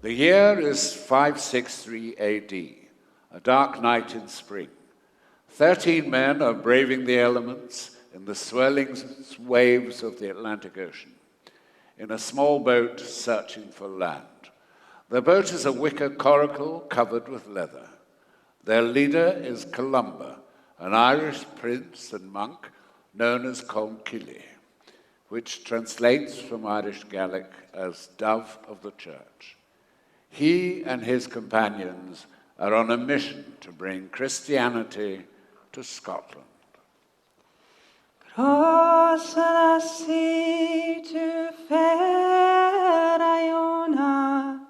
The year is 563 AD, a dark night in spring. 13 men are braving the elements in the swirling waves of the Atlantic Ocean, in a small boat searching for land. Their boat is a wicker coracle covered with leather. Their leader is Columba, an Irish prince and monk known as Colmcille, which translates from Irish Gaelic as Dove of the Church. He and his companions are on a mission to bring Christianity to Scotland. Cross the sea to fair Iona,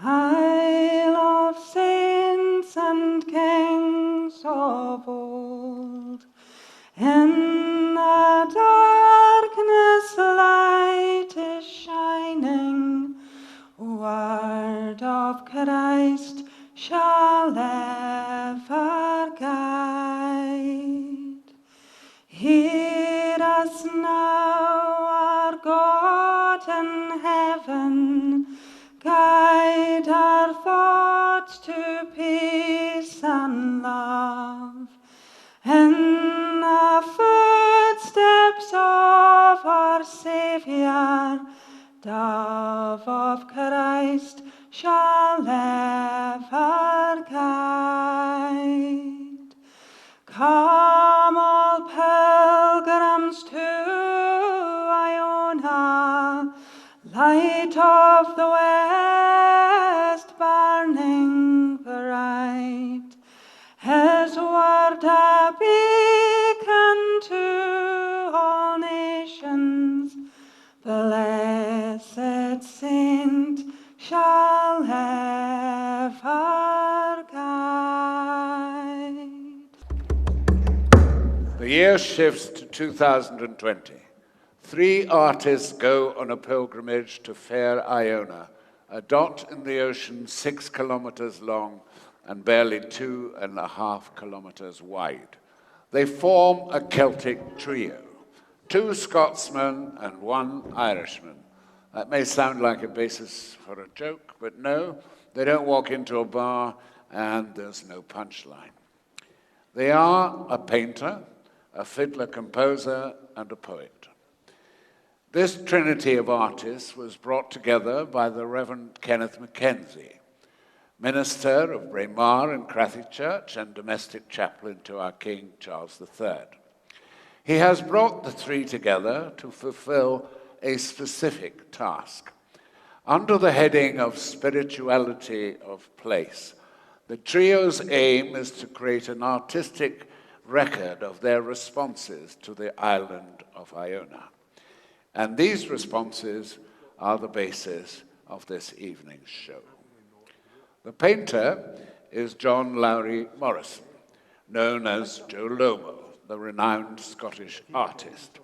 Isle of saints and kings of old. In the darkness light is shining, word of Christ shall ever guide. Hear us now, our God in heaven, guide our thoughts to peace and love. In the footsteps of our Saviour, Dove of Christ shall ever guide. Come all pilgrims to Iona, light of the west burning bright, His word a beacon to all nations, blessed saint shall ever guide. The year shifts to 2020. 3 artists go on a pilgrimage to fair Iona, a dot in the ocean 6 kilometers long and barely 2.5 kilometers wide. They form a Celtic trio, 2 Scotsmen and 1 Irishman. That may sound like a basis for a joke, but no, they don't walk into a bar and there's no punchline. They are a painter, a fiddler-composer, and a poet. This trinity of artists was brought together by the Reverend Kenneth Mackenzie, minister of Braemar and Crathy Church and domestic chaplain to our King Charles III. He has brought the 3 together to fulfill a specific task. Under the heading of Spirituality of Place, the trio's aim is to create an artistic record of their responses to the island of Iona. And these responses are the basis of this evening's show. The painter is John Lowry Morrison, known as Joe Lomo, the renowned Scottish artist.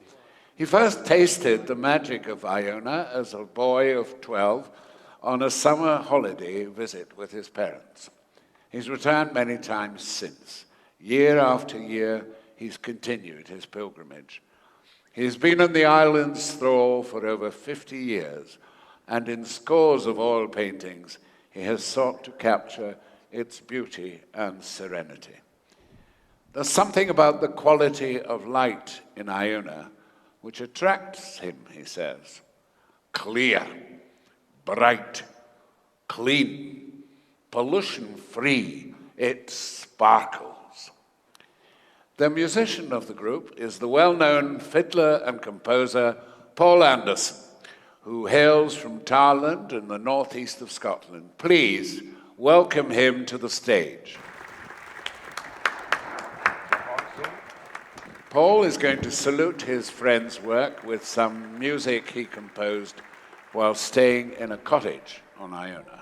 He first tasted the magic of Iona as a boy of 12 on a summer holiday visit with his parents. He's returned many times since. Year after year, he's continued his pilgrimage. He's been in the island's thrall for over 50 years, and in scores of oil paintings, he has sought to capture its beauty and serenity. There's something about the quality of light in Iona which attracts him, he says. Clear, bright, clean, pollution-free, it sparkles. The musician of the group is the well-known fiddler and composer Paul Anderson, who hails from Tarland in the northeast of Scotland. Please welcome him to the stage. Paul is going to salute his friend's work with some music he composed while staying in a cottage on Iona.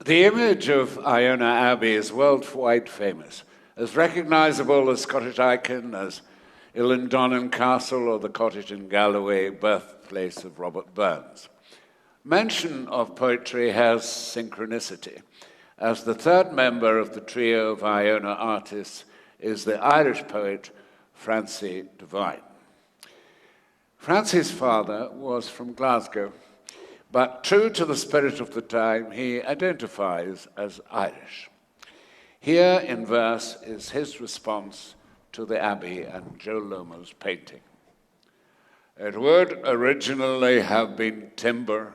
The image of Iona Abbey is worldwide famous, as recognisable as Scottish icon as Illindonan Castle or the cottage in Galloway, birthplace of Robert Burns. Mention of poetry has synchronicity, as the third member of the trio of Iona artists is the Irish poet Francie Devine. Francie's father was from Glasgow, but true to the spirit of the time, he identifies as Irish. Here in verse is his response to the Abbey and Joe Lomo's painting. It would originally have been timber,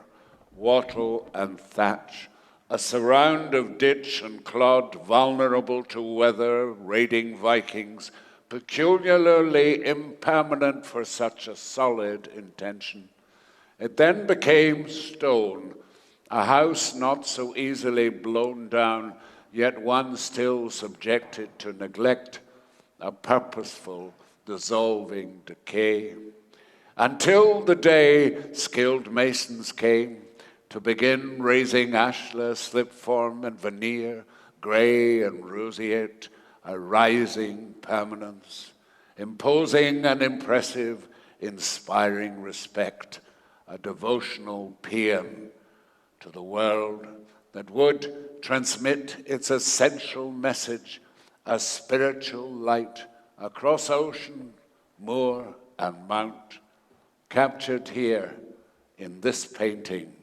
wattle and thatch, a surround of ditch and clod vulnerable to weather, raiding Vikings, peculiarly impermanent for such a solid intention. It then became stone, a house not so easily blown down, yet one still subjected to neglect, a purposeful, dissolving decay, until the day skilled masons came to begin raising ashlar, slipform, and veneer, grey and roseate, a rising permanence, imposing and impressive, inspiring respect, a devotional paean to the world that would transmit its essential message, a spiritual light across ocean, moor, and mount, captured here in this painting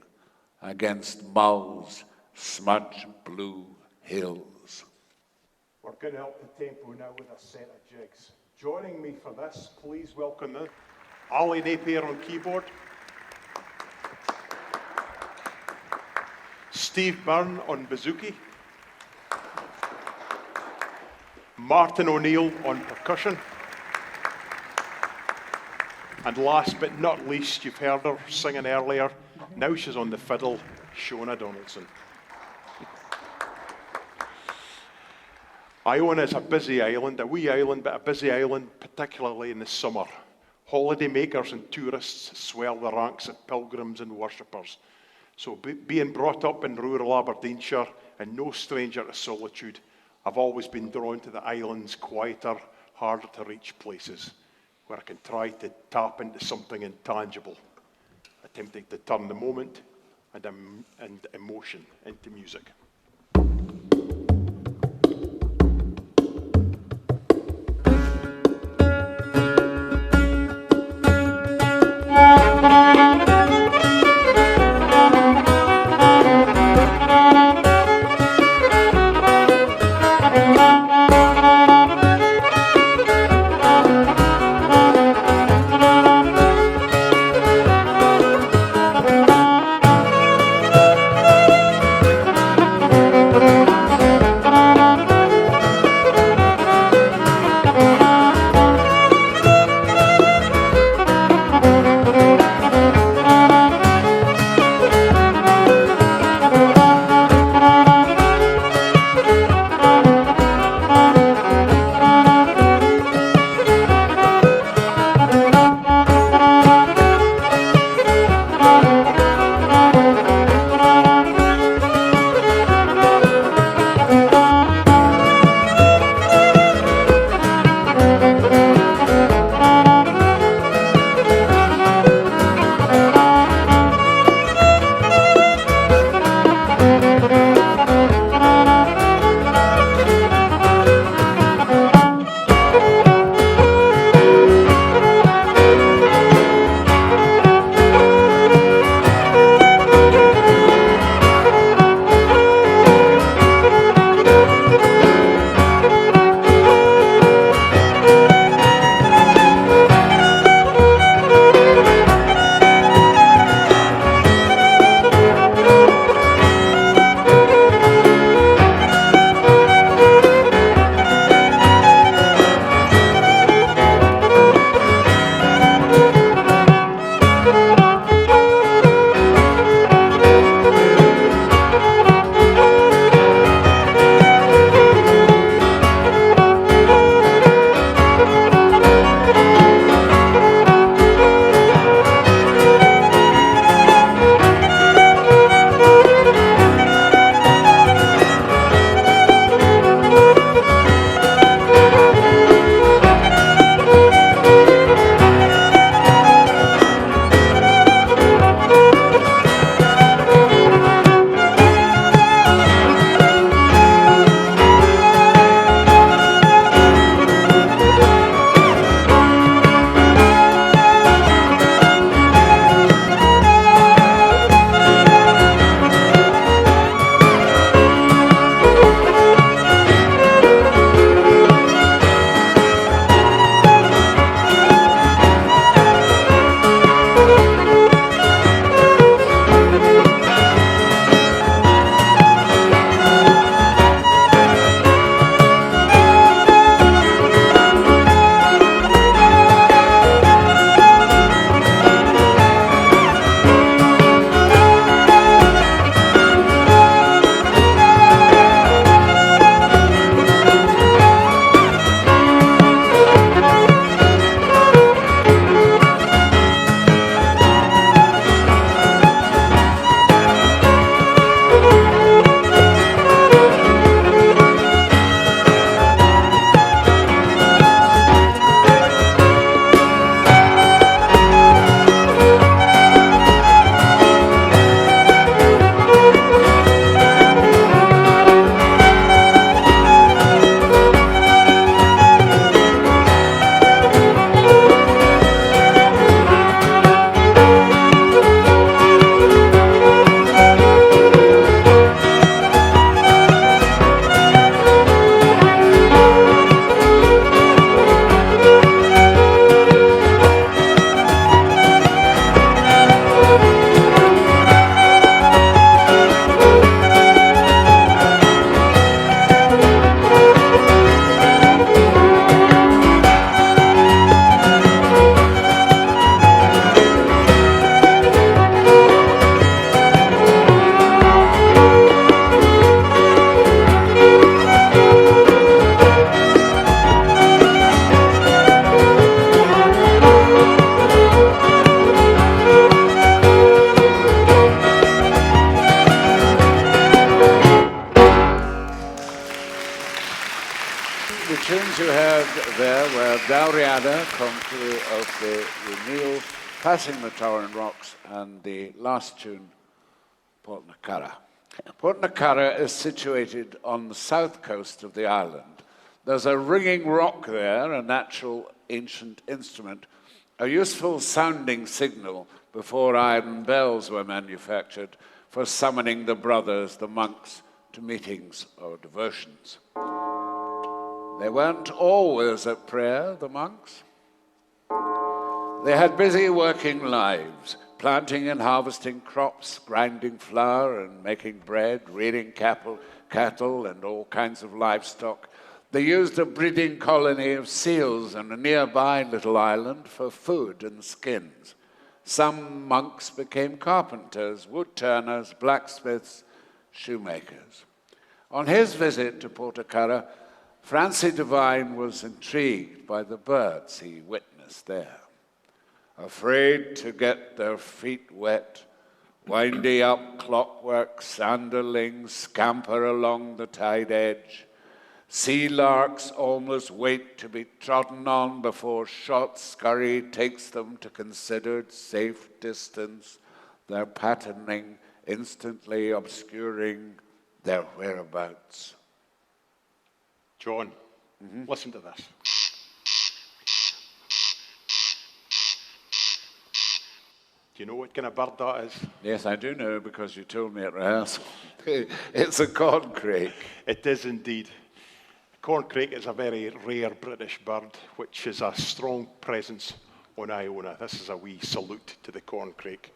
against Mull's smudge blue hills. We're going to up the tempo now with a set of jigs. Joining me for this, please welcome Ali Napier on keyboard, Steve Byrne on bouzouki, Martin O'Neill on percussion, and last but not least, you've heard her singing earlier, now she's on the fiddle, Shona Donaldson. Iona is a busy island, a wee island, but a busy island, particularly in the summer. Holiday makers and tourists swell the ranks of pilgrims and worshippers. So being brought up in rural Aberdeenshire and no stranger to solitude, I've always been drawn to the island's quieter, harder to reach places where I can try to tap into something intangible, attempting to turn the moment and emotion into music. there were Dauriada, country of the Unil, passing the Torren Rocks, and the last tune, Port Nacara. Port Nacara is situated on the south coast of the island. There's a ringing rock there, a natural ancient instrument, a useful sounding signal before iron bells were manufactured for summoning the brothers, the monks, to meetings or devotions. They weren't always at prayer, the monks. They had busy working lives, planting and harvesting crops, grinding flour and making bread, rearing cattle and all kinds of livestock. They used a breeding colony of seals on a nearby little island for food and skins. Some monks became carpenters, wood turners, blacksmiths, shoemakers. On his visit to Portocara, Francie Devine was intrigued by the birds he witnessed there. Afraid to get their feet wet, windy up clockwork sanderlings scamper along the tide edge. Sea larks almost wait to be trodden on before shot scurry takes them to considered safe distance, their patterning instantly obscuring their whereabouts. John, listen to this. Do you know what kind of bird that is? Yes, I do know because you told me at rehearsal. It's a corncrake. It is indeed. Corncrake is a very rare British bird, which is a strong presence on Iona. This is a wee salute to the corncrake.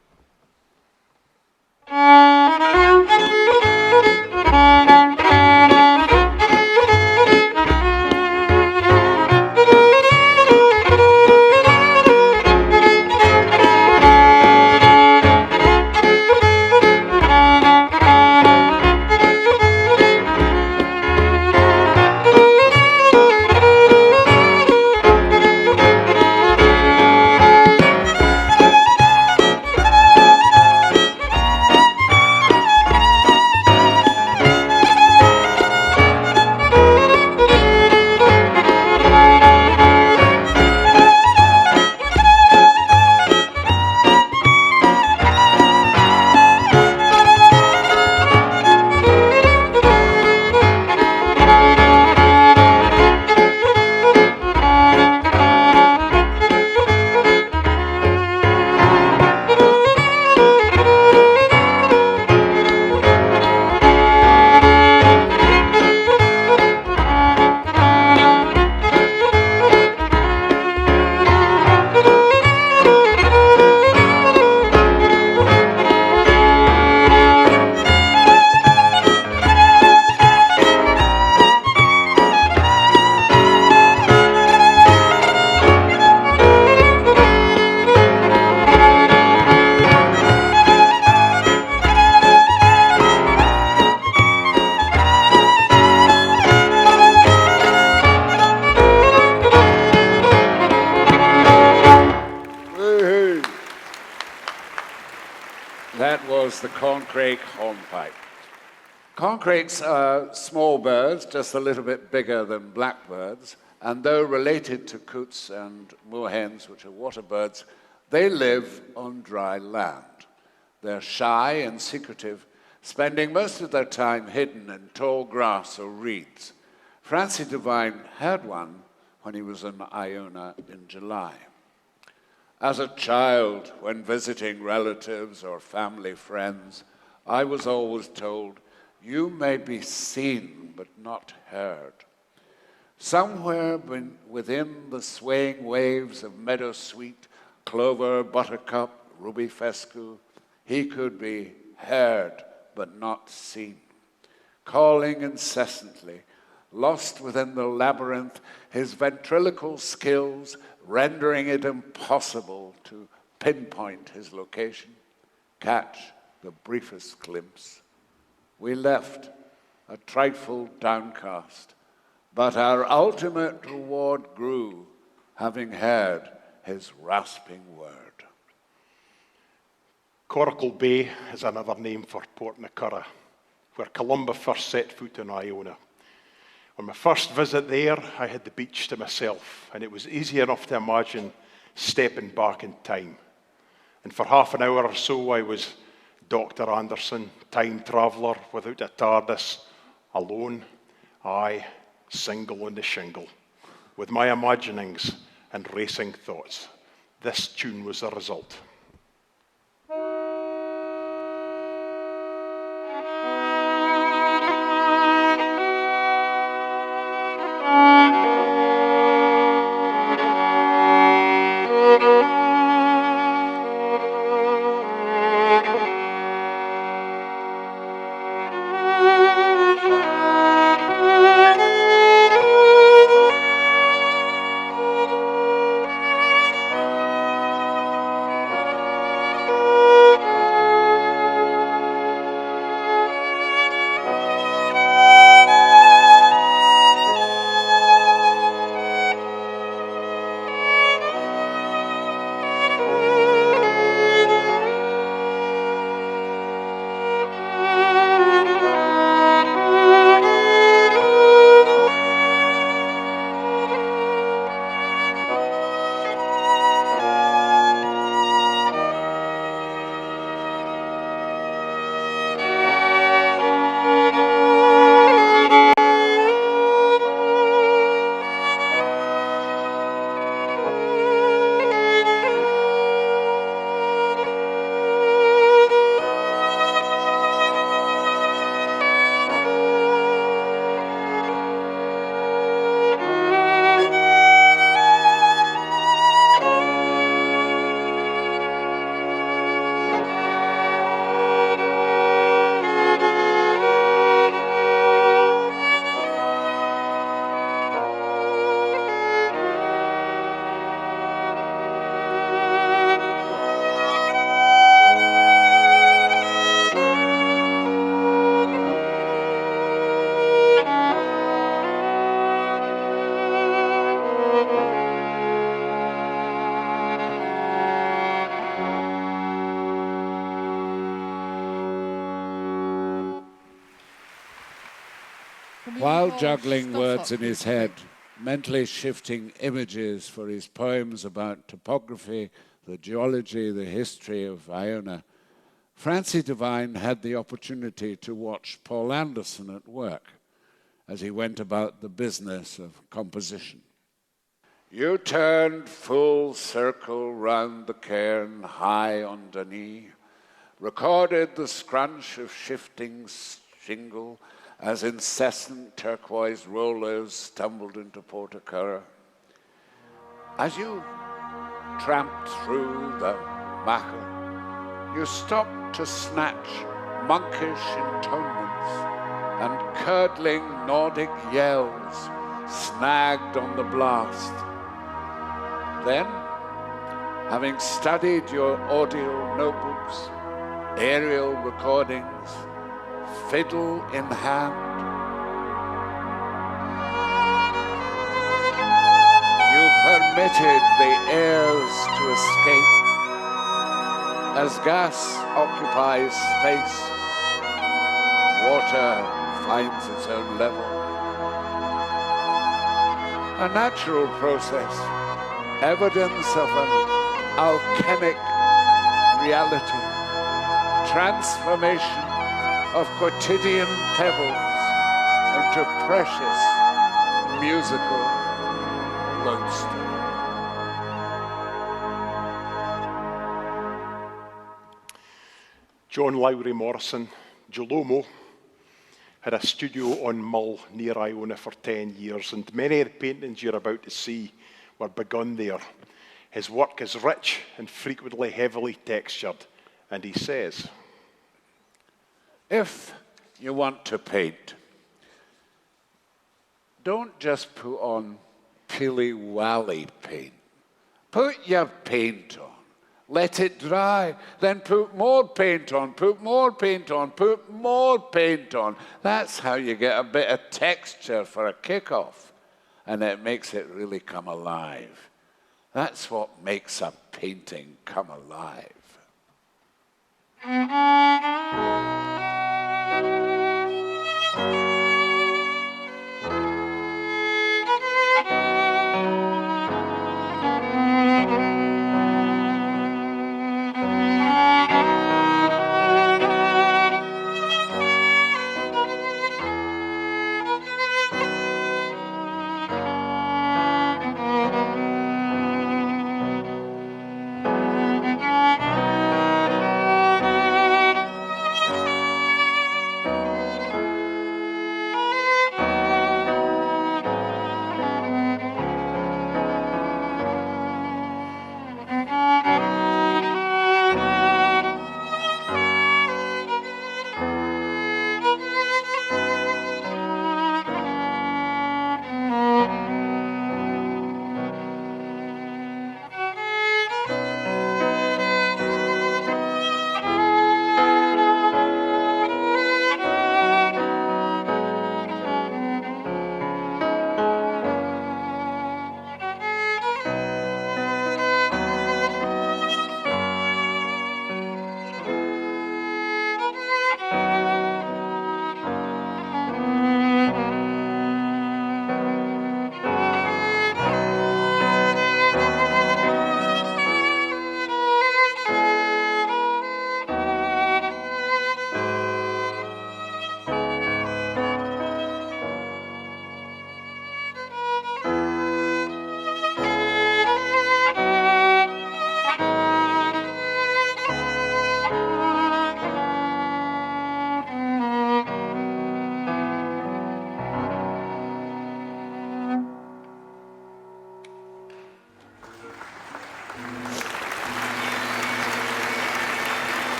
That was the corncrake hornpipe. Corncrakes are small birds, just a little bit bigger than blackbirds, and though related to coots and moorhens, which are water birds, they live on dry land. They're shy and secretive, spending most of their time hidden in tall grass or reeds. Francie Devine had one when he was in Iona in July. As a child, when visiting relatives or family friends, I was always told, "You may be seen, but not heard." Somewhere within the swaying waves of meadowsweet, clover, buttercup, ruby fescue, he could be heard, but not seen. Calling incessantly, lost within the labyrinth, his ventriloquial skills rendering it impossible to pinpoint his location, catch the briefest glimpse. We left, a trifle downcast, but our ultimate reward grew, having heard his rasping word. Coracle Bay is another name for Port Nacara, where Columba first set foot in Iona. On my first visit there, I had the beach to myself, and it was easy enough to imagine stepping back in time. And for half an hour or so, I was Dr. Anderson, time traveller without a TARDIS, alone, I, single on the shingle, with my imaginings and racing thoughts. This tune was the result. While juggling words in his head, mentally shifting images for his poems about topography, the geology, the history of Iona, Francie Devine had the opportunity to watch Paul Anderson at work as he went about the business of composition. You turned full circle round the cairn high underneath, recorded the scrunch of shifting shingle as incessant turquoise rollers stumbled into Portocurra. As you tramped through the Macher, you stopped to snatch monkish intonements and curdling Nordic yells snagged on the blast. Then, having studied your audio notebooks, aerial recordings, fiddle in hand, you permitted the airs to escape. As gas occupies space, water finds its own level. A natural process, evidence of an alchemic reality, transformation of quotidian pebbles into precious musical lodestone. John Lowry Morrison, Jolomo, had a studio on Mull near Iona for 10 years, and many of the paintings you're about to see were begun there. His work is rich and frequently heavily textured, and he says, if you want to paint, don't just put on pilly-wally paint. Put your paint on. Let it dry. Then put more paint on, put more paint on, put more paint on. That's how you get a bit of texture for a kickoff. And it makes it really come alive. That's what makes a painting come alive.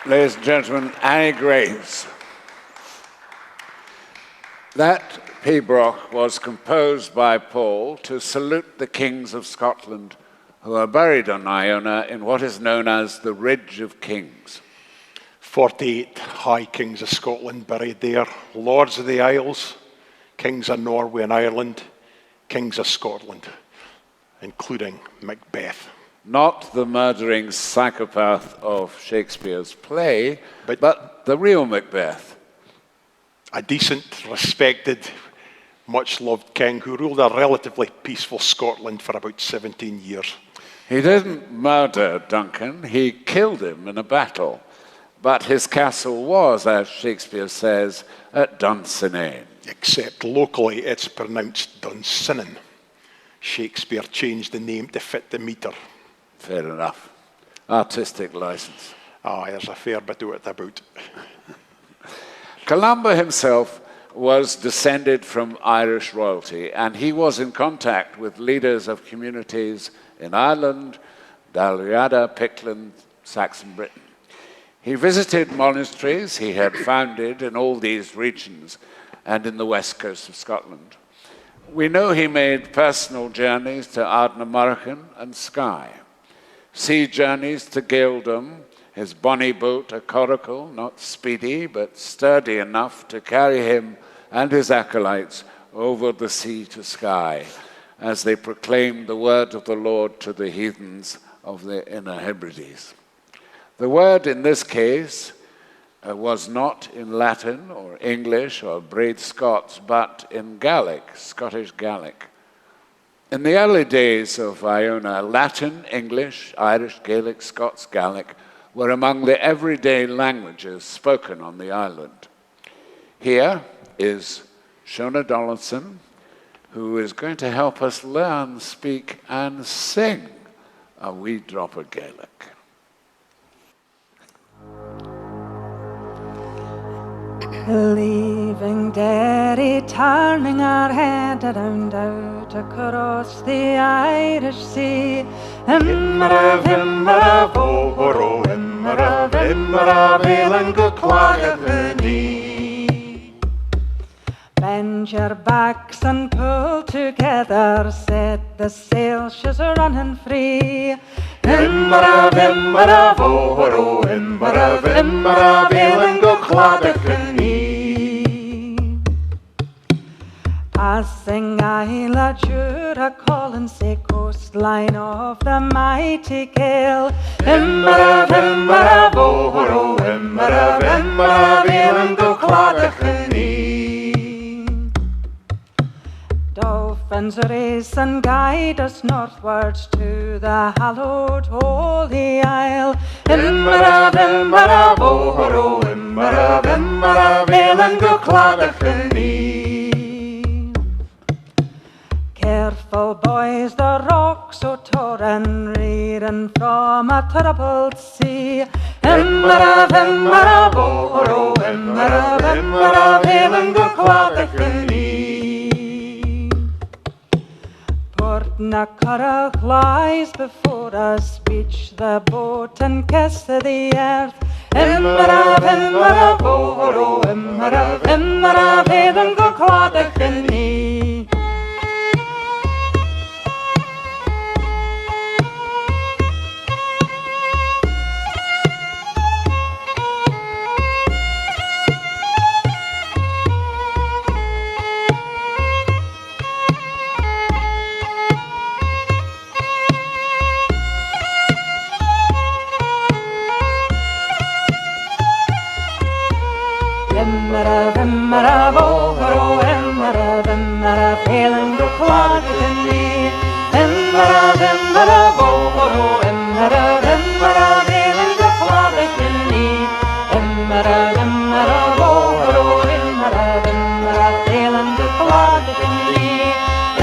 Ladies and gentlemen, Annie Graves. That pibroch was composed by Paul to salute the kings of Scotland who are buried on Iona in what is known as the Ridge of Kings. 48 high kings of Scotland buried there, lords of the Isles, kings of Norway and Ireland, kings of Scotland, including Macbeth. Not the murdering psychopath of Shakespeare's play, but the real Macbeth. A decent, respected, much-loved king who ruled a relatively peaceful Scotland for about 17 years. He didn't murder Duncan, he killed him in a battle. But his castle was, as Shakespeare says, at Dunsinane. Except locally it's pronounced Dunsinane. Shakespeare changed the name to fit the metre. Fair enough. Artistic license. There's a fair bit of it about. Columba himself was descended from Irish royalty, and he was in contact with leaders of communities in Ireland, Dalriada, Pickland, Saxon Britain. He visited monasteries he had founded in all these regions and in the west coast of Scotland. We know he made personal journeys to Ardnamurchan and Skye, sea journeys to Gaeldom, his bonny boat, a coracle, not speedy, but sturdy enough to carry him and his acolytes over the sea to Skye, as they proclaimed the word of the Lord to the heathens of the Inner Hebrides. The word in this case was not in Latin or English or Braid Scots, but in Gaelic, Scottish Gaelic. In the early days of Iona, Latin, English, Irish, Gaelic, Scots, Gaelic were among the everyday languages spoken on the island. Here is Shona Donaldson, who is going to help us learn, speak, and sing a wee drop of Gaelic. Leaving Derry, turning our head around out across the Irish Sea. Imra vimra vohoro, imra velen go clagach knee. Bend your backs and pull together, set the sail, she's running free. Imra vohoro, imra velen go clagach knee. Passing Isla Jura, calling say coastline of the mighty gale. Imra vohoro, imra velen go clagach knee. Dolphins race and guide us northwards to the hallowed Holy Isle. Imra vohoro, imra velen go clagach knee. Careful, boys, the rocks so torn, rearing from a troubled sea. Imra vohoro, imra velen go clagach knee. Port Nacarach lies before us, beach the boat and kiss the earth. Imra vohoro, imra velen go clagach knee. Imra vohoro, imra velen go clagach knee. Imra vohoro, imra velen go clagach knee. Imra vohoro, imra velen go clagach knee.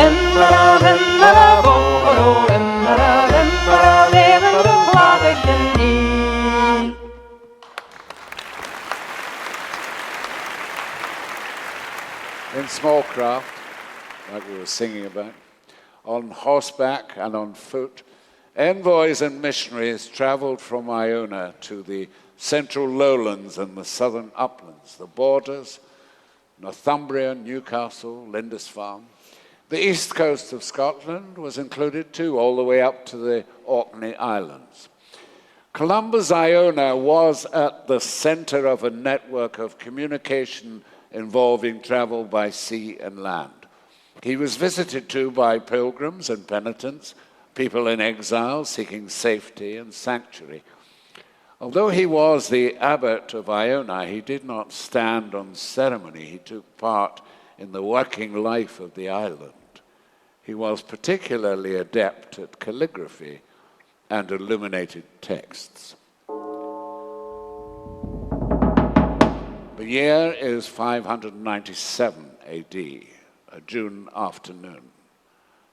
Imra vohoro, imra velen go clagach knee. In small craft, like we were singing about, on horseback and on foot, envoys and missionaries traveled from Iona to the central lowlands and the southern uplands, the borders, Northumbria, Newcastle, Lindisfarne. The east coast of Scotland was included too, all the way up to the Orkney Islands. Columbus Iona was at the center of a network of communication involving travel by sea and land. He was visited too by pilgrims and penitents, people in exile seeking safety and sanctuary. Although he was the abbot of Iona, he did not stand on ceremony. He took part in the working life of the island. He was particularly adept at calligraphy and illuminated texts. The year is 597 AD, a June afternoon.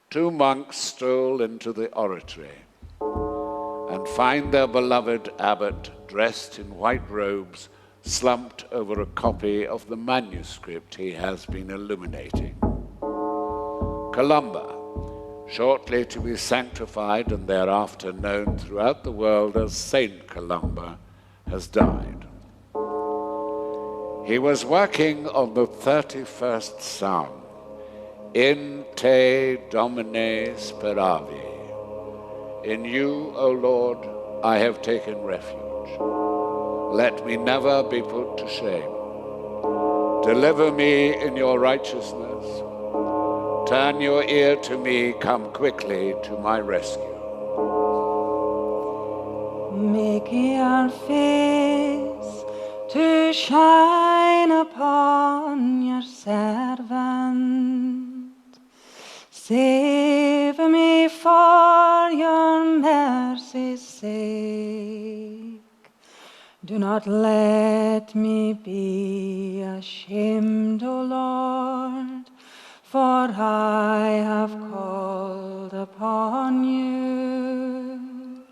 Two monks stroll into the oratory and find their beloved abbot dressed in white robes, slumped over a copy of the manuscript he has been illuminating. Columba, shortly to be sanctified and thereafter known throughout the world as Saint Columba, has died. He was working on the 31st Psalm, In te Domine speravi. In you, O Lord, I have taken refuge. Let me never be put to shame. Deliver me in your righteousness. Turn your ear to me, come quickly to my rescue. Make your face to shine upon your servant. Save mercy's sake. Do not let me be ashamed, O Lord, for I have called upon you.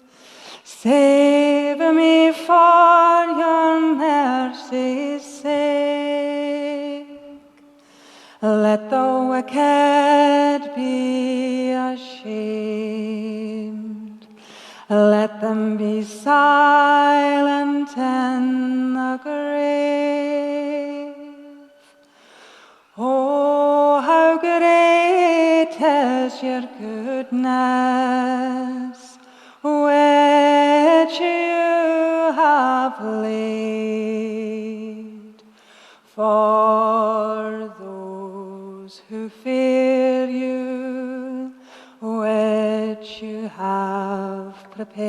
Save me for your mercy's sake. Let the wicked be ashamed. Let them be silent in the grave. Oh, how great is your goodness, which you have laid for those who fear you, which you have prepared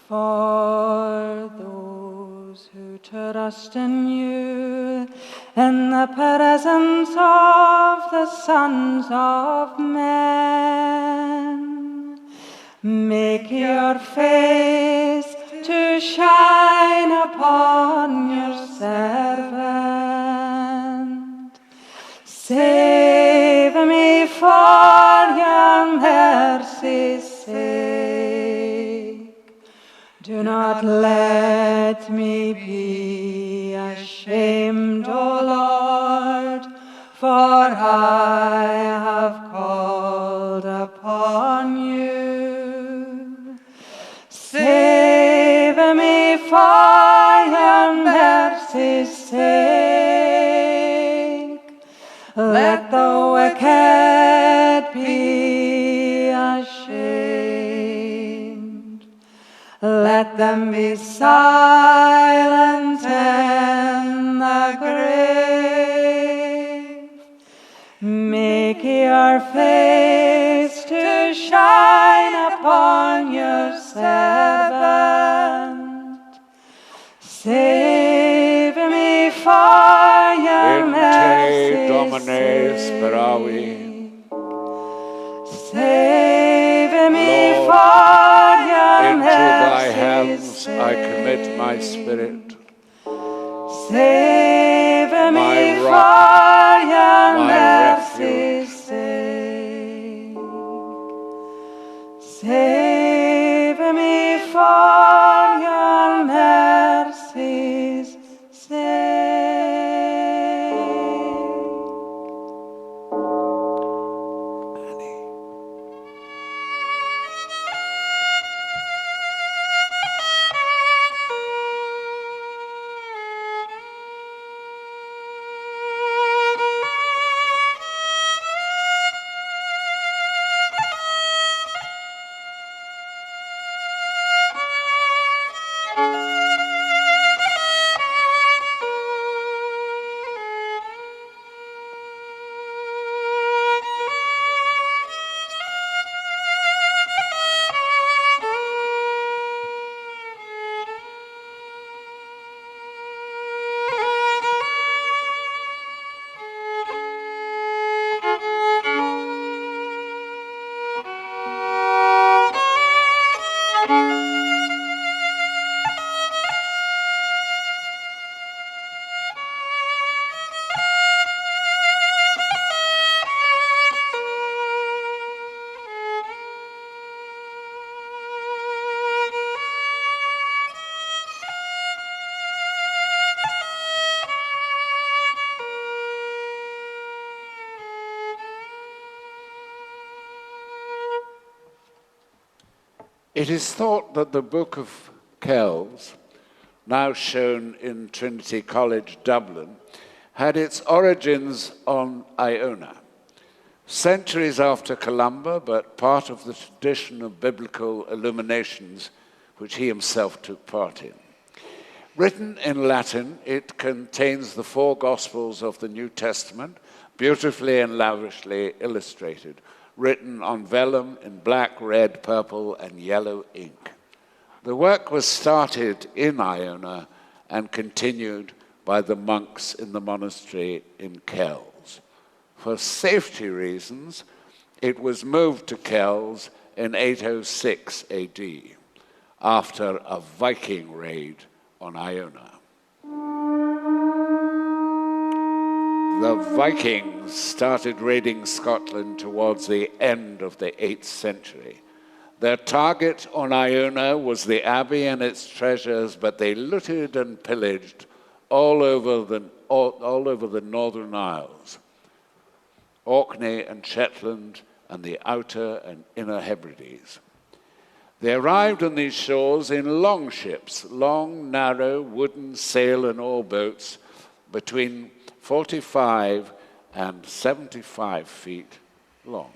for those who trust in you, in the presence of the sons of men. Make your face to shine upon your servant. Save me for your mercy's sake. Do not let me be ashamed, O Lord, for I have called upon you. Save me for your mercy's sake. Let the wicked be ashamed. Let them be silent in the grave. Make your face to shine upon your servant. Save me for your In te mercy's Domine sake. speravi. Save me Lord, for your into thy mercy's hands sake. I commit my spirit. Save me My for rock, your my mercy's sake. Save me for your mercy's sake. It is thought that the Book of Kells, now shown in Trinity College, Dublin, had its origins on Iona. Centuries after Columba, but part of the tradition of biblical illuminations which he himself took part in. Written in Latin, it contains the four Gospels of the New Testament, beautifully and lavishly illustrated, written on vellum in black, red, purple, and yellow ink. The work was started in Iona and continued by the monks in the monastery in Kells. For safety reasons, it was moved to Kells in 806 AD, after a Viking raid on Iona. The Vikings started raiding Scotland towards the end of the 8th century. Their target on Iona was the abbey and its treasures, but they looted and pillaged all over the Northern Isles, Orkney and Shetland, and the Outer and Inner Hebrides. They arrived on these shores in long ships, long, narrow, wooden sail and oar boats between 45 and 75 feet long.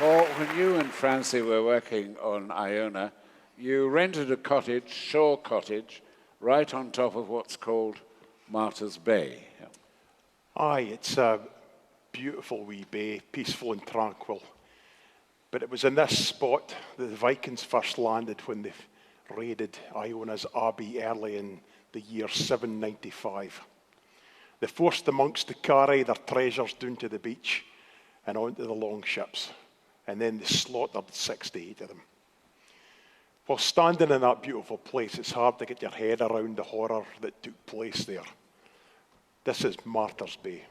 Paul, when you and Francie were working on Iona, you rented a cottage, shore cottage, right on top of what's called Martyr's Bay. Aye, it's a beautiful wee bay, peaceful and tranquil. But it was in this spot that the Vikings first landed when they raided Iona's abbey early in the year 795. They forced the monks to carry their treasures down to the beach and onto the long ships, and then they slaughtered 68 of them. While standing in that beautiful place, it's hard to get your head around the horror that took place there. This is Martyr's Bay.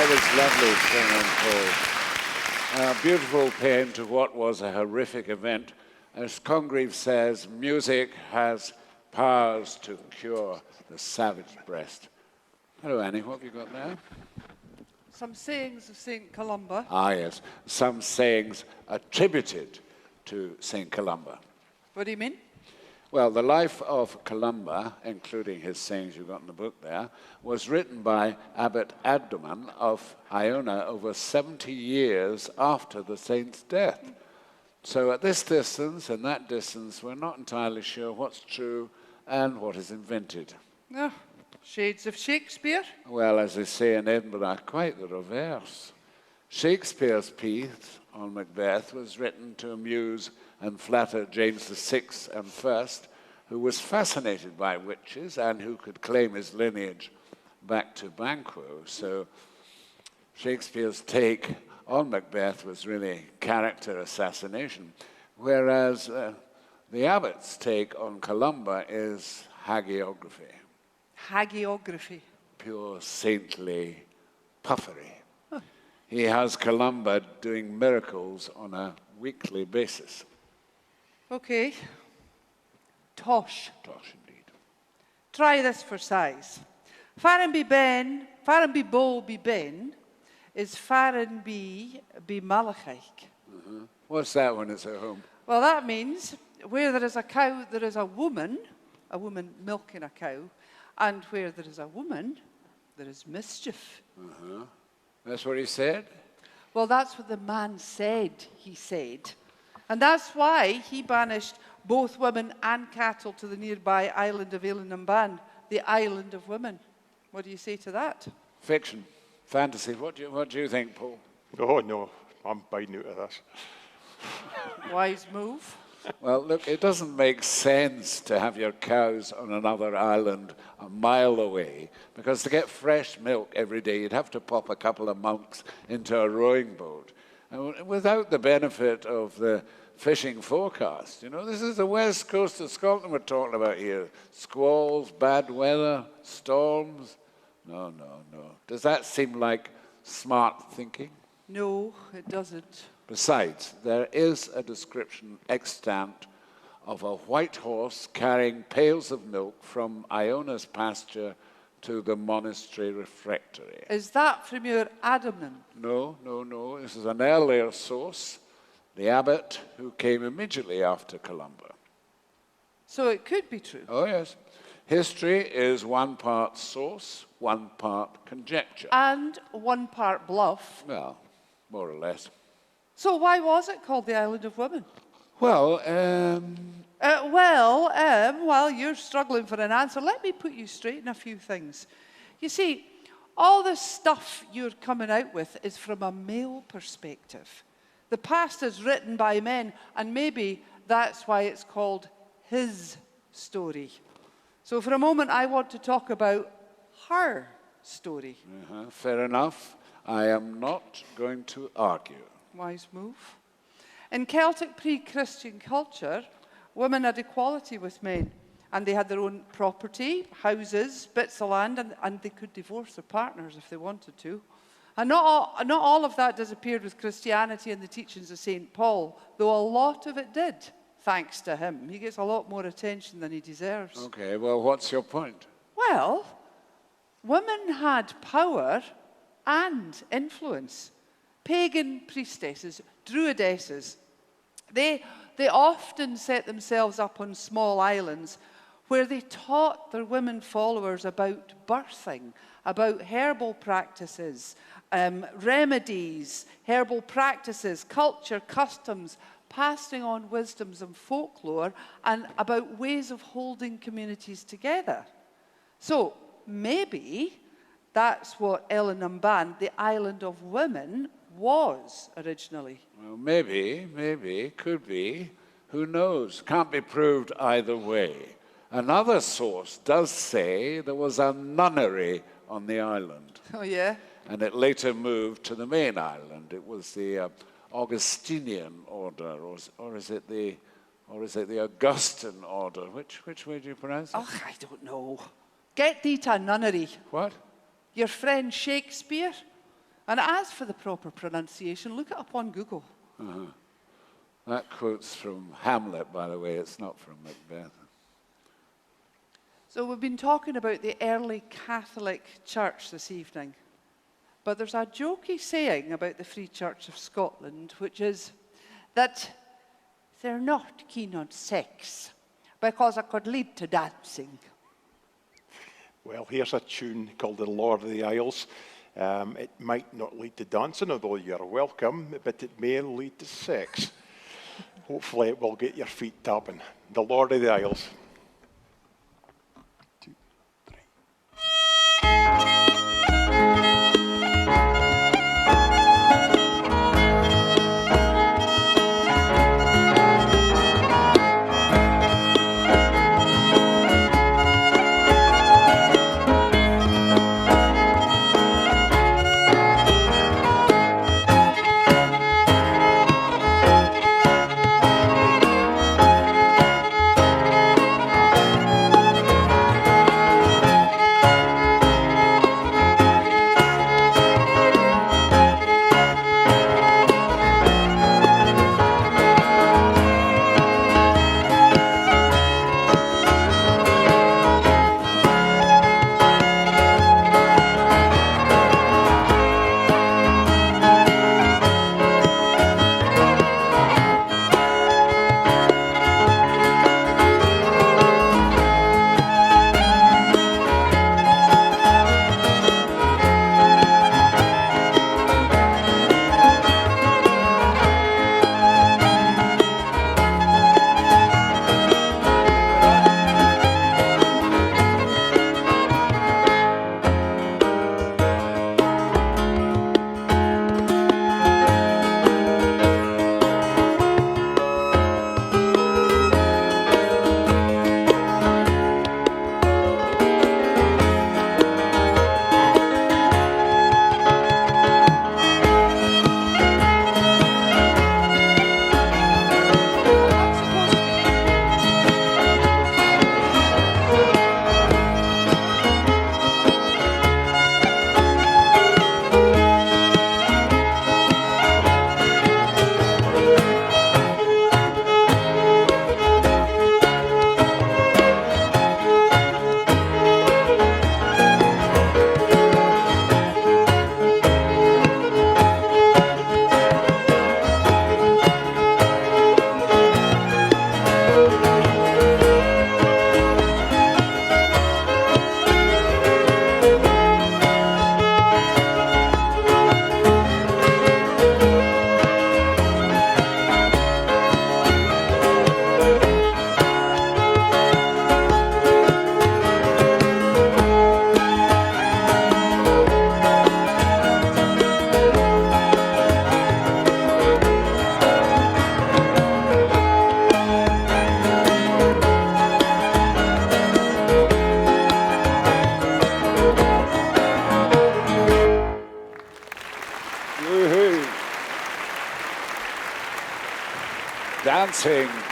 That was lovely, Fiona and Paul. A beautiful pain to what was a horrific event. As Congreve says, music has powers to cure the savage breast. Hello, Annie, what have you got there? Some sayings of St. Columba. Ah, yes, some sayings attributed to St. Columba. What do you mean? Well, the life of Columba, including his sayings you've got in the book there, was written by Abbot Abdomen of Iona over 70 years after the saint's death. So at this distance and that distance, we're not entirely sure what's true and what is invented. Oh, shades of Shakespeare. Well, as they say in Edinburgh, quite the reverse. Shakespeare's piece on Macbeth was written to amuse and flatter James VI and I, who was fascinated by witches and who could claim his lineage back to Banquo. So Shakespeare's take on Macbeth was really character assassination, whereas the abbot's take on Columba is hagiography. Hagiography. Pure saintly puffery. He has Columba doing miracles on a weekly basis. Okay. Tosh. Tosh indeed. Try this for size. Faran be bo be ben is faran be malachaik. What's that when it's at home? Well, that means where there is a cow, there is a woman milking a cow, and where there is a woman, there is mischief. That's what he said? Well, that's what the man said, he said. And that's why he banished both women and cattle to the nearby island of Iona, the island of women. What do you say to that? Fiction. Fantasy. What do you think, Paul? Oh, no, I'm biting out of this. Wise move. Well, look, it doesn't make sense to have your cows on another island a mile away, because to get fresh milk every day, you'd have to pop a couple of monks into a rowing boat. And without the benefit of the fishing forecast, you know, this is the west coast of Scotland we're talking about here. Squalls, bad weather, storms. No. Does that seem like smart thinking? No, it doesn't. Besides, there is a description extant of a white horse carrying pails of milk from Iona's pasture to the monastery refectory. Is that from your Adamnan? No. This is an earlier source, the abbot who came immediately after Columba. So it could be true. Oh, yes. History is one part source, one part conjecture. And one part bluff. Well, more or less. So why was it called the Island of Women? Well, While you're struggling for an answer, let me put you straight in a few things. You see, all the stuff you're coming out with is from a male perspective. The past is written by men, and maybe that's why it's called his story. So for a moment, I want to talk about her story. Fair enough. I am not going to argue. Wise move. In Celtic pre-Christian culture, women had equality with men, and they had their own property, houses, bits of land, and they could divorce their partners if they wanted to. And not all of that disappeared with Christianity and the teachings of St. Paul, though a lot of it did, thanks to him. He gets a lot more attention than he deserves. Okay, well, what's your point? Well, women had power and influence. Pagan priestesses, druidesses, they often set themselves up on small islands where they taught their women followers about birthing, about herbal practices, remedies, herbal practices, culture, customs, passing on wisdoms and folklore, and about ways of holding communities together. So maybe that's what Iona, the island of women, was originally. Well, maybe, could be. Who knows? Can't be proved either way. Another source does say there was a nunnery on the island. Oh, yeah? And it later moved to the main island. It was the Augustinian order, or is it the Augustan order? Which way do you pronounce it? Oh, I don't know. Get thee to a nunnery. What? Your friend Shakespeare, And as for the proper pronunciation, look it up on Google. That quote's from Hamlet, by the way. It's not from Macbeth. So we've been talking about the early Catholic Church this evening. But there's a jokey saying about the Free Church of Scotland, which is that they're not keen on sex because it could lead to dancing. Well, here's a tune called The Lord of the Isles. It might not lead to dancing, although you're welcome, but it may lead to sex. Hopefully it will get your feet tapping. The Lord of the Isles. 2, 3.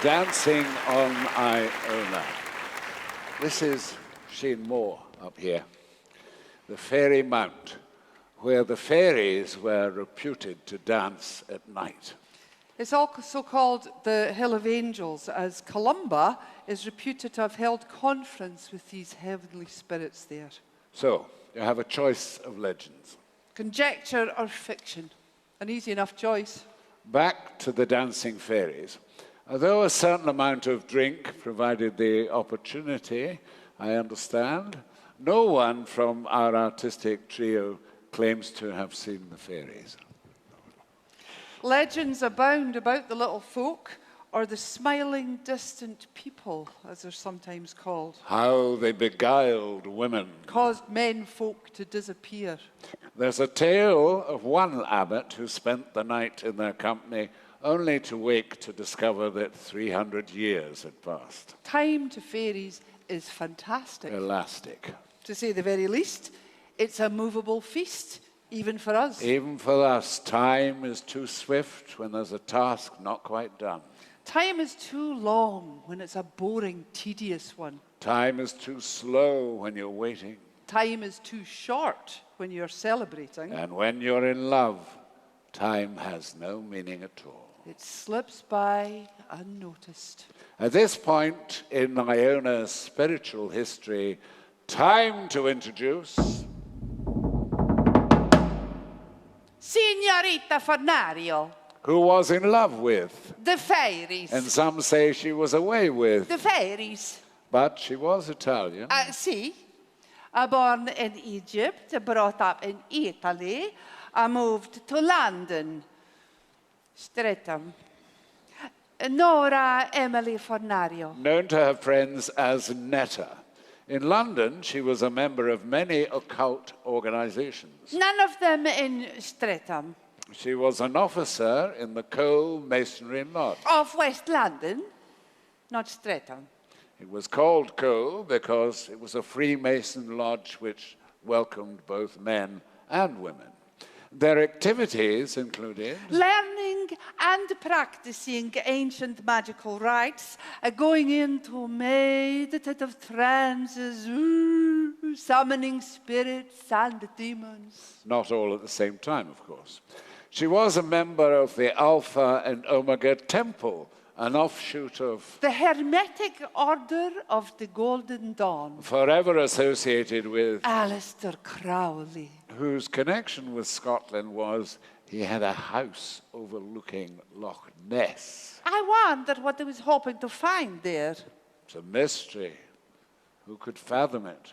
Dancing on Iona. This is Sheen Moor up here, the Fairy Mount, where the fairies were reputed to dance at night. It's also called the Hill of Angels, as Columba is reputed to have held conference with these heavenly spirits there. So, you have a choice of legends. Conjecture or fiction? An easy enough choice. Back to the dancing fairies. Although a certain amount of drink provided the opportunity, I understand, no one from our artistic trio claims to have seen the fairies. Legends abound about the little folk, or the smiling distant people, as they're sometimes called. How they beguiled women. Caused men folk to disappear. There's a tale of one abbot who spent the night in their company only to wake to discover that 300 years had passed. Time to fairies is fantastic. Elastic. To say the very least, it's a movable feast, even for us. Even for us, time is too swift when there's a task not quite done. Time is too long when it's a boring, tedious one. Time is too slow when you're waiting. Time is too short when you're celebrating. And when you're in love, time has no meaning at all. It slips by unnoticed. At this point in Iona's spiritual history, time to introduce Signorita Fornario, who was in love with, the fairies. and some say she was away with, The fairies. but she was Italian. See, born in Egypt, brought up in Italy, moved to London. Streatham. Nora Emily Fornario. Known to her friends as Netta. In London, she was a member of many occult organizations. None of them in Streatham. She was an officer in the Coal Masonry Lodge. Of West London, not Streatham. It was called Coal because it was a Freemason lodge which welcomed both men and women. Their activities included Learning and practicing ancient magical rites, going into meditative trances, summoning spirits and demons. not all at the same time, of course. She was a member of the Alpha and Omega Temple, an offshoot of, The Hermetic Order of the Golden Dawn. forever associated with, Alistair Crowley. whose connection with Scotland was he had a house overlooking Loch Ness. I wondered what he was hoping to find there. It's a mystery. Who could fathom it?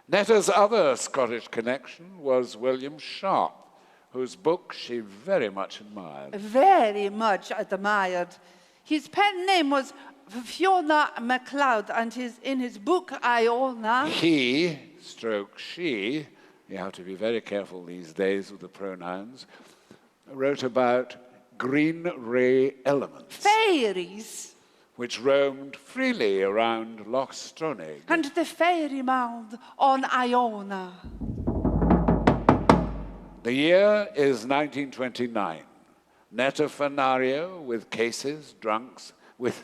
Netta's other Scottish connection was William Sharp, whose book she very much admired. Very much admired. His pen name was Fiona MacLeod, and in his book, Iona, He, stroke she, you have to be very careful these days with the pronouns, wrote about green ray elements, fairies, which roamed freely around Loch Stronach. and the fairy mound on Iona. The year is 1929. Netta Fornario with cases, drunks, with,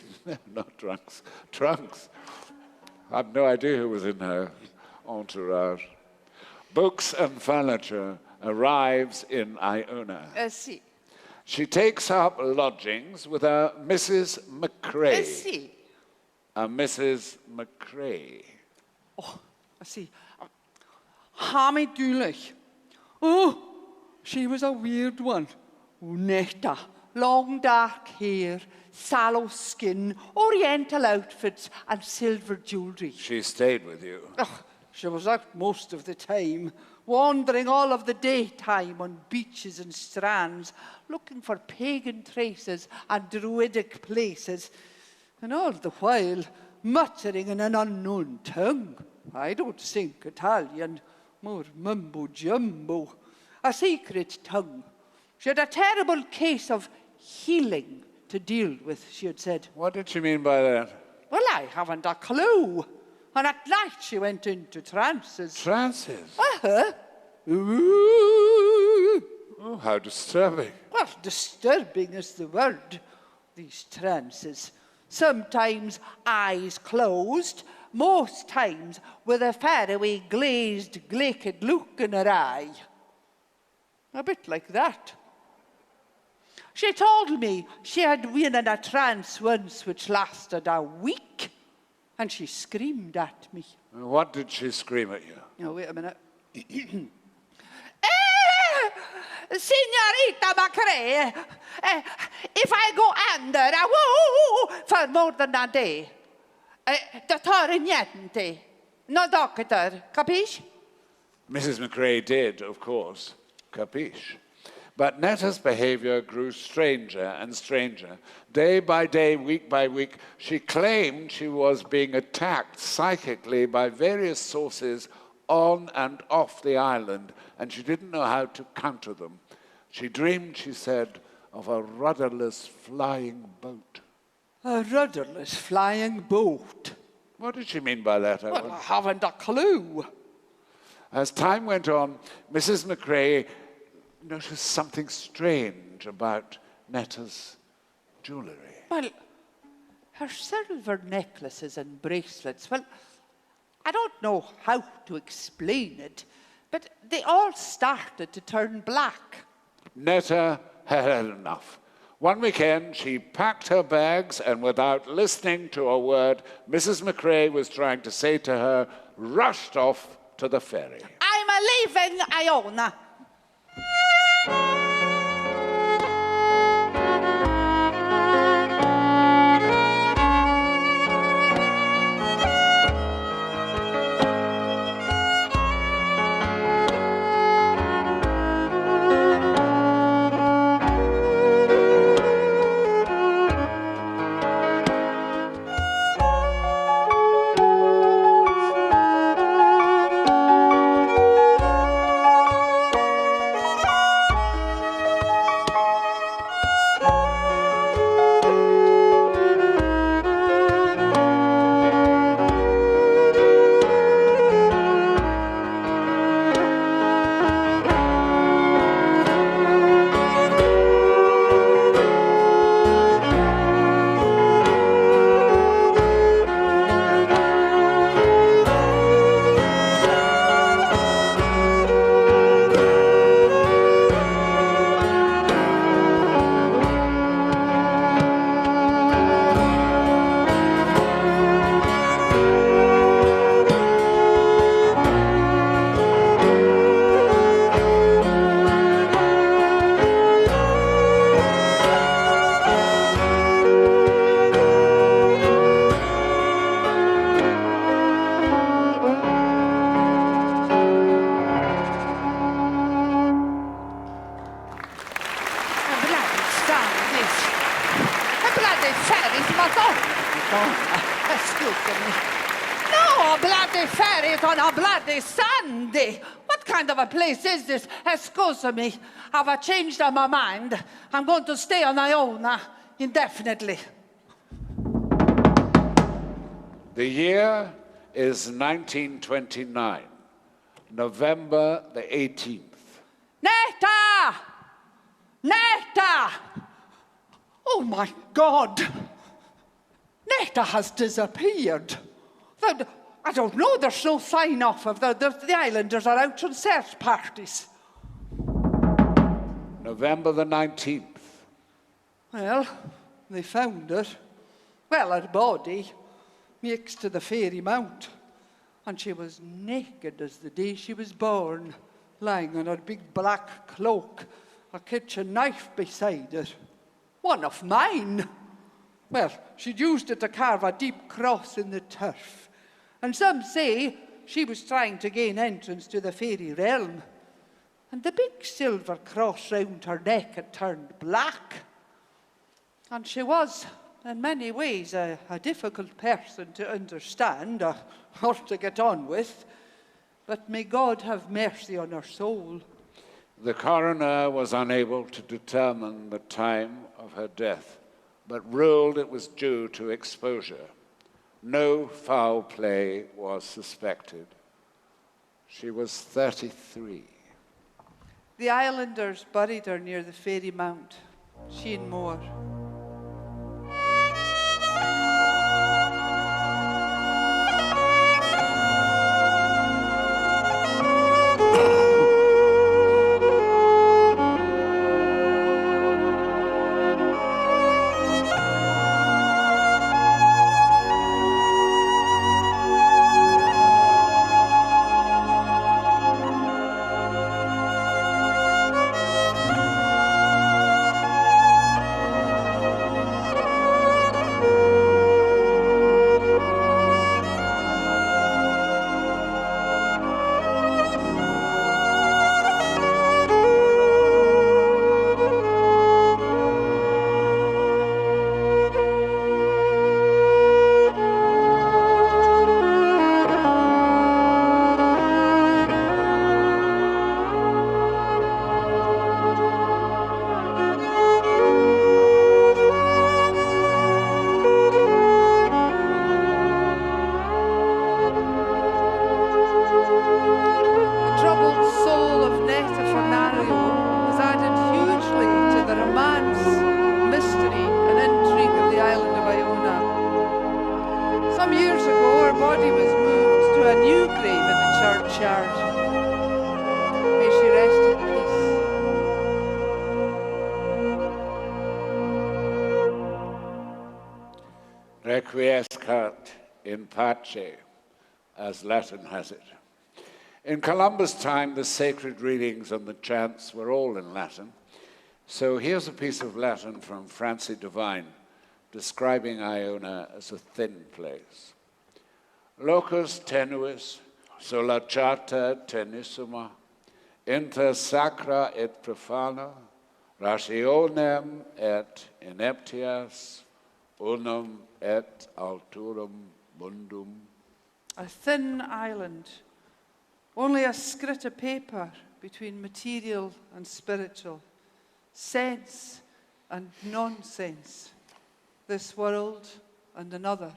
not drunks, trunks. I have no idea who was in her entourage. Books and furniture arrives in Iona. See. She takes up lodgings with a Mrs. McCrae. See. A Mrs. McCrae. Oh, see. Hammy Doolich. Oh, she was a weird one. Netta. Long dark hair, sallow skin, oriental outfits, and silver jewellery. She stayed with you. Oh, she was out most of the time, wandering all of the daytime on beaches and strands, looking for pagan traces and druidic places, and all the while muttering in an unknown tongue. I don't think Italian, more mumbo-jumbo, a secret tongue. She had a terrible case of healing to deal with, she had said. What did she mean by that? Well, I haven't a clue. And at night she went into trances. Trances? Uh-huh. Ooh. Oh, how disturbing. Well, disturbing is the word, these trances. Sometimes eyes closed, most times with a faraway glazed, glaiked look in her eye. A bit like that. She told me she had been in a trance once which lasted a week, and she screamed at me. What did she scream at you? Oh, wait a minute. Signorita McCrae, if I go under for more than a day, dottore niente, no doctor, capisci? Mrs. McCrae did, of course, capiche. But Netta's behavior grew stranger and stranger. Day by day, week by week, she claimed she was being attacked psychically by various sources on and off the island, and she didn't know how to counter them. She dreamed, she said, of a rudderless flying boat. A rudderless flying boat. What did she mean by that? Well, I haven't a clue. As time went on, Mrs. McCrae noticed something strange about Netta's jewellery. Well, her silver necklaces and bracelets, well, I don't know how to explain it, but they all started to turn black. Netta had had enough. One weekend, she packed her bags and without listening to a word Mrs. McRae was trying to say to her, rushed off to the ferry. I'm leaving Iona. No, bloody ferry on a bloody Sunday. What kind of a place is this? Excuse me, have I changed my mind? I'm going to stay on Iona indefinitely. The year is 1929, November the 18th. Netta! Netta! Oh my God! Netta has disappeared. I don't know, there's no sign of her. The islanders are out on search parties. November the 19th. Well, they found her. Well, her body next to the fairy mount. And she was naked as the day she was born, lying on her big black cloak, a kitchen knife beside her. One of mine. Well, she'd used it to carve a deep cross in the turf. And some say she was trying to gain entrance to the fairy realm. And the big silver cross round her neck had turned black. And she was, in many ways, a difficult person to understand or to get on with. But may God have mercy on her soul. The coroner was unable to determine the time of her death, but ruled it was due to exposure. No foul play was suspected. She was 33. The islanders buried her near the fairy mount, she and more. Requiescat in pace, as Latin has it. In Columbus' time, the sacred readings and the chants were all in Latin. So here's a piece of Latin from Francie Devine, describing Iona as a thin place. Locus tenuis, solacata tenissima, inter sacra et profana, rationem et ineptias, unum et alturum mundum. A thin island, only a scrit of paper between material and spiritual, sense and nonsense, this world and another.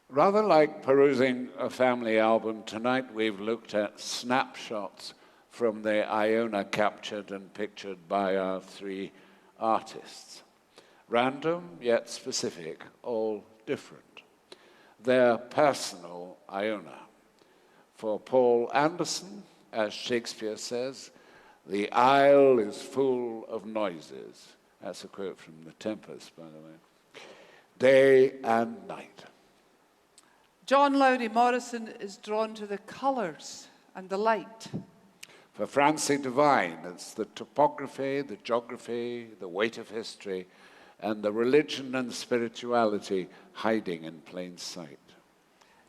Rather like perusing a family album, tonight we've looked at snapshots from the Iona captured and pictured by our three artists. Random yet specific, all different. Their personal Iona. For Paul Anderson, as Shakespeare says, the isle is full of noises. That's a quote from The Tempest, by the way. Day and night. John Lowry Morrison is drawn to the colours and the light. For Francie Devine, it's the topography, the geography, the weight of history, and the religion and spirituality hiding in plain sight.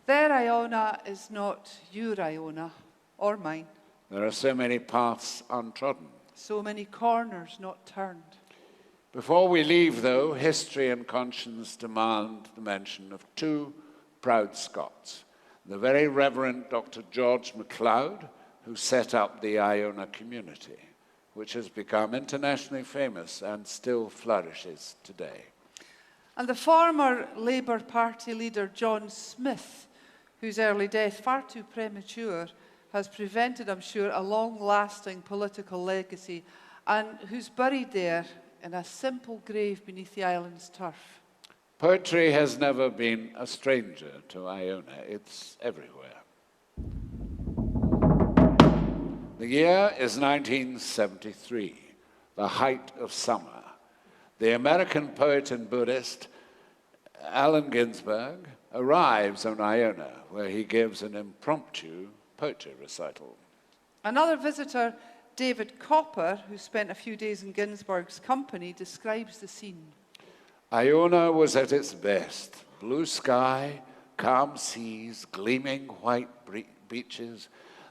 Their Iona is not your Iona or mine. There are so many paths untrodden. So many corners not turned. Before we leave, though, history and conscience demand the mention of two proud Scots. The very Reverend Dr. George MacLeod, who set up the Iona community, which has become internationally famous and still flourishes today. And the former Labour Party leader John Smith, whose early death, far too premature, has prevented, I'm sure, a long-lasting political legacy, and who's buried there in a simple grave beneath the island's turf. Poetry has never been a stranger to Iona. It's everywhere. The year is 1973, the height of summer. The American poet and Buddhist Allen Ginsberg arrives on Iona, where he gives an impromptu poetry recital. Another visitor, David Copper, who spent a few days in Ginsberg's company, describes the scene. Iona was at its best. Blue sky, calm seas, gleaming white beaches,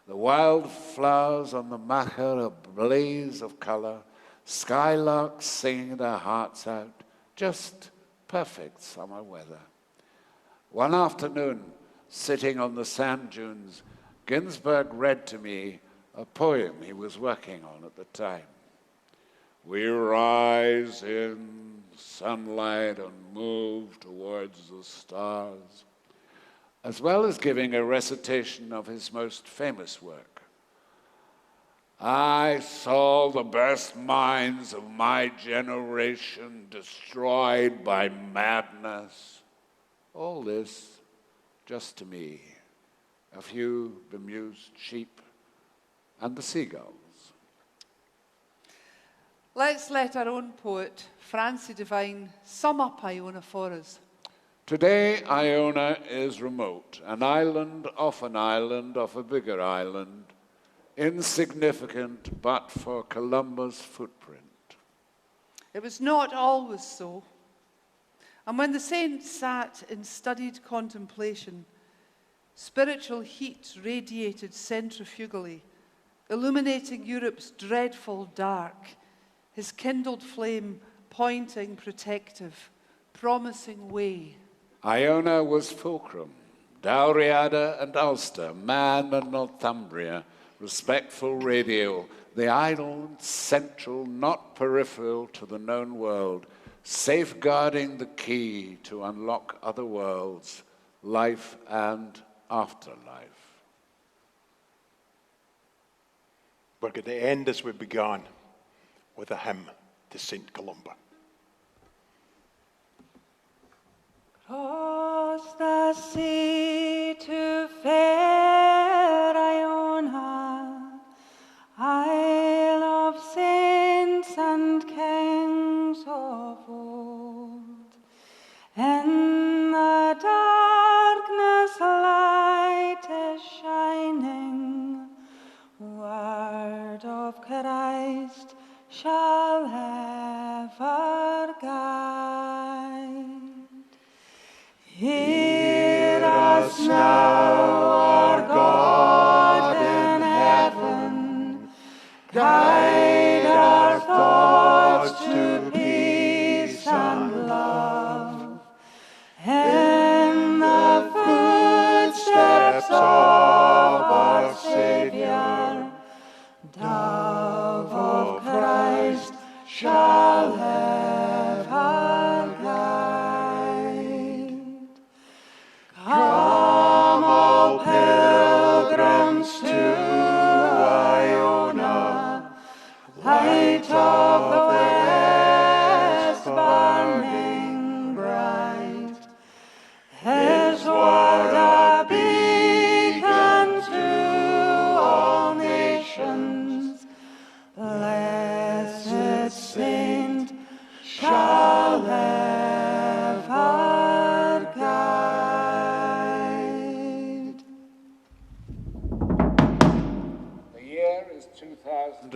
the wild flowers on the macher a blaze of color, skylarks singing their hearts out, just perfect summer weather. One afternoon, sitting on the sand dunes, Ginsberg read to me a poem he was working on at the time. We rise in sunlight and move towards the stars, as well as giving a recitation of his most famous work. I saw the best minds of my generation destroyed by madness. All this just to me, a few bemused sheep and the seagulls. Let's let our own poet, Francie Devine, sum up Iona for us. Today, Iona is remote, an island of a bigger island, insignificant but for Columbus' footprint. It was not always so. And when the saints sat in studied contemplation, spiritual heat radiated centrifugally, illuminating Europe's dreadful dark, his kindled flame pointing protective, promising way. Iona was fulcrum, Dalriada and Ulster, Man and Northumbria, respectful radio, the island central, not peripheral to the known world, safeguarding the key to unlock other worlds, life and afterlife. We're going to end as we began, with a hymn to St. Columba. Cross the sea to fair Iona, Isle of saints and kings of old, and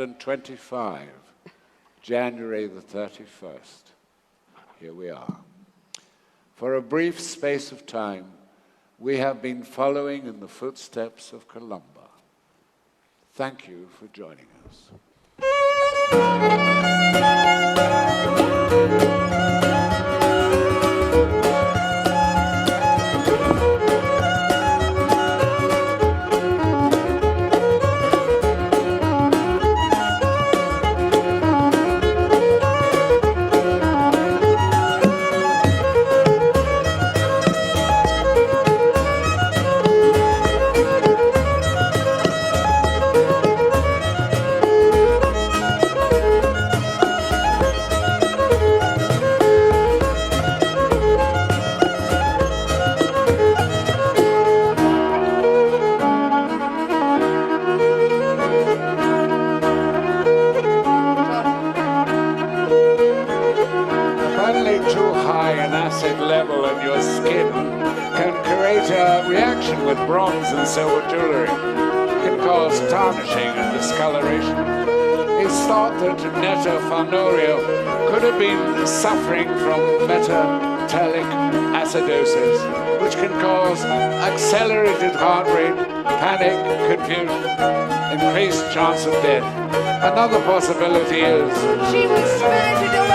2025, January the 31st. Here we are. For a brief space of time, we have been following in the footsteps of Columba. Thank you for joining us. Finally, too high an acid level in your skin can create a reaction with bronze and silver jewelry. It can cause tarnishing and discoloration. It's thought that Netta Farnorio could have been suffering from metallic acidosis, which can cause accelerated heart rate, panic, confusion, increased chance of death. Another possibility is She was spirited away.